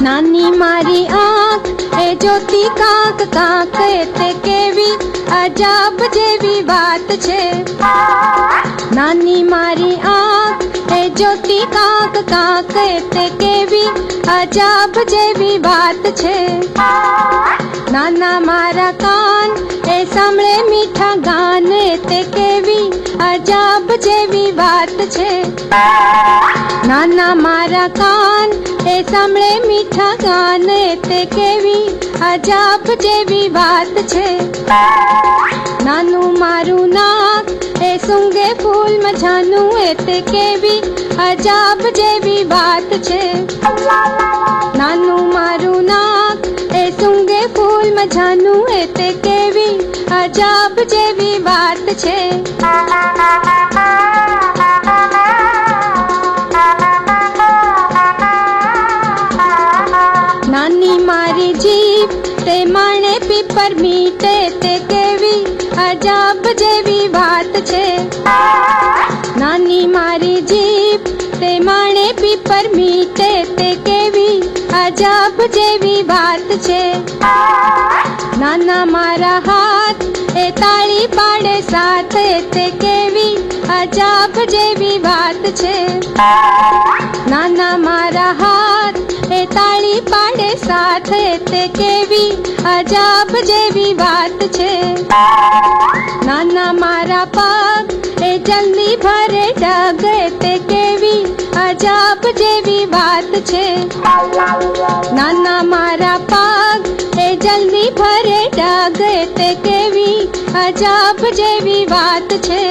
नानी मारी आँख ए ज्योति कांक कांक ते केवी अजाब जेवी बात छे। नानी मारी आँख ए ज्योति कांक कांक ते केवी अजाब जेवी बात छे। नाना मारा कान ए सांभळे मीठा गान ते केवी अजाब जेवी बात छे। नाना मारा कान ए सांभळे मीठा गान ते केवी अजाब जेवी बात छे। नानू मारू नाक ए सूंघे फूल मझानू ते केवी अजाब जेवी बात छे। नानू मारू नाक ए सूंघे फूल मझानू ते केवी अजाब जेवी बात छे। नानी मारी जीभ ते माणे पीपर मीठे ते केवी अजाब जेवी बात छे। नानी मारी जीभ ते माणे पीपर मीठे ते केवी अजाब जेवी बात छे। नाना मारा हाथ ए ताળી पाड़े साथ ते केवी अजाब जेवी बात छे। नाना मारा हाथ ए ताળી पाड़े साथ ते केवी अजाब जेवी बात छे। नाना मारा पग ए जल्दी भरे डग ते केवी अजाब जेवी बात छे। नाना मारा पग ए जल्दी भरे डग ते केवी अजाब जेवी बात छे।